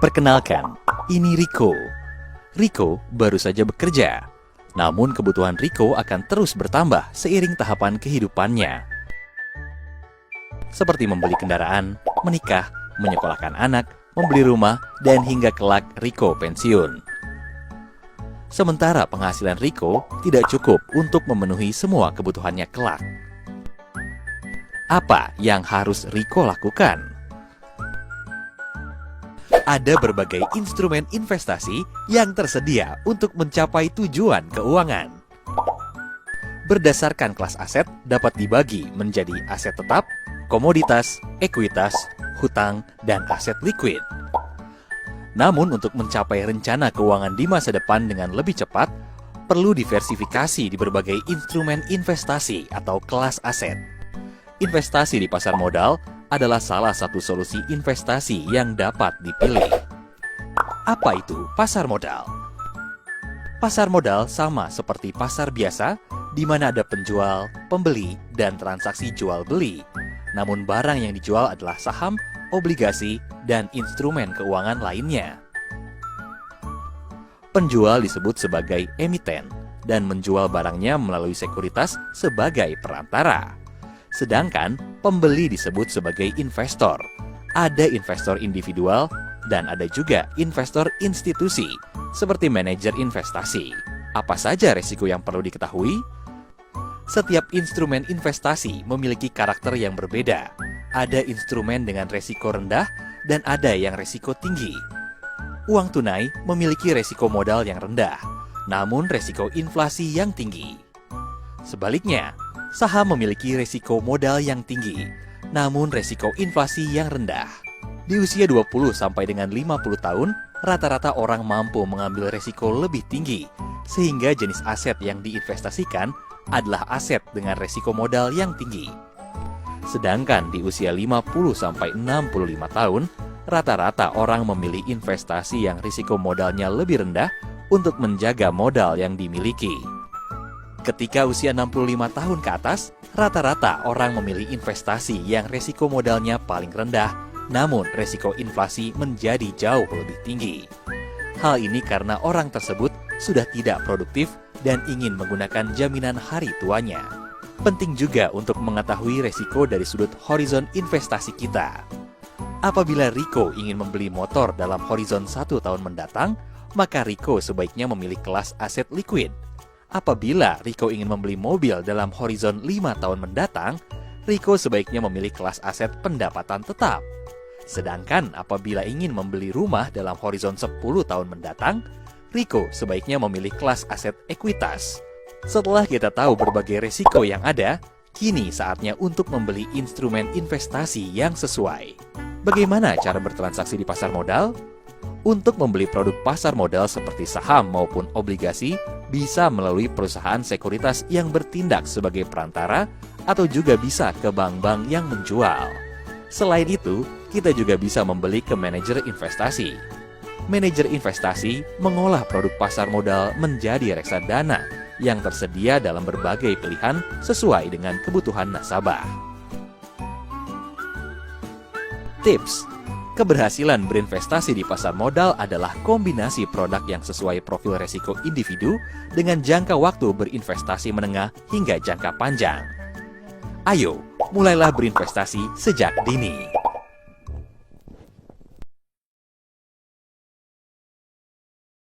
Perkenalkan, ini Rico. Rico baru saja bekerja, namun kebutuhan Rico akan terus bertambah seiring tahapan kehidupannya. Seperti membeli kendaraan, menikah, menyekolahkan anak, membeli rumah, dan hingga kelak Rico pensiun. Sementara penghasilan Rico tidak cukup untuk memenuhi semua kebutuhannya kelak. Apa yang harus Rico lakukan? Ada berbagai instrumen investasi yang tersedia untuk mencapai tujuan keuangan. Berdasarkan kelas aset dapat dibagi menjadi aset tetap, komoditas, ekuitas, hutang, dan aset likuid. Namun untuk mencapai rencana keuangan di masa depan dengan lebih cepat, perlu diversifikasi di berbagai instrumen investasi atau kelas aset. Investasi di pasar modal adalah salah satu solusi investasi yang dapat dipilih. Apa itu pasar modal? Pasar modal sama seperti pasar biasa, di mana ada penjual, pembeli, dan transaksi jual-beli. Namun barang yang dijual adalah saham, obligasi, dan instrumen keuangan lainnya. Penjual disebut sebagai emiten, dan menjual barangnya melalui sekuritas sebagai perantara. Sedangkan pembeli disebut sebagai investor. Ada investor individual dan ada juga investor institusi, seperti manajer investasi. Apa saja risiko yang perlu diketahui? Setiap instrumen investasi memiliki karakter yang berbeda. Ada instrumen dengan risiko rendah dan ada yang risiko tinggi. Uang tunai memiliki risiko modal yang rendah, namun risiko inflasi yang tinggi. Sebaliknya, saham memiliki risiko modal yang tinggi, namun risiko inflasi yang rendah. Di usia 20 sampai dengan 50 tahun, rata-rata orang mampu mengambil risiko lebih tinggi, sehingga jenis aset yang diinvestasikan adalah aset dengan risiko modal yang tinggi. Sedangkan di usia 50 sampai 65 tahun, rata-rata orang memilih investasi yang risiko modalnya lebih rendah untuk menjaga modal yang dimiliki. Ketika usia 65 tahun ke atas, rata-rata orang memilih investasi yang risiko modalnya paling rendah, namun risiko inflasi menjadi jauh lebih tinggi. Hal ini karena orang tersebut sudah tidak produktif dan ingin menggunakan jaminan hari tuanya. Penting juga untuk mengetahui risiko dari sudut horizon investasi kita. Apabila Rico ingin membeli motor dalam horizon 1 tahun mendatang, maka Rico sebaiknya memilih kelas aset liquid. Apabila Rico ingin membeli mobil dalam horizon 5 tahun mendatang, Rico sebaiknya memilih kelas aset pendapatan tetap. Sedangkan apabila ingin membeli rumah dalam horizon 10 tahun mendatang, Rico sebaiknya memilih kelas aset ekuitas. Setelah kita tahu berbagai risiko yang ada, kini saatnya untuk membeli instrumen investasi yang sesuai. Bagaimana cara bertransaksi di pasar modal? Untuk membeli produk pasar modal seperti saham maupun obligasi, bisa melalui perusahaan sekuritas yang bertindak sebagai perantara atau juga bisa ke bank-bank yang menjual. Selain itu, kita juga bisa membeli ke manajer investasi. Manajer investasi mengolah produk pasar modal menjadi reksadana yang tersedia dalam berbagai pilihan sesuai dengan kebutuhan nasabah. Tips: keberhasilan berinvestasi di pasar modal adalah kombinasi produk yang sesuai profil resiko individu dengan jangka waktu berinvestasi menengah hingga jangka panjang. Ayo, mulailah berinvestasi sejak dini.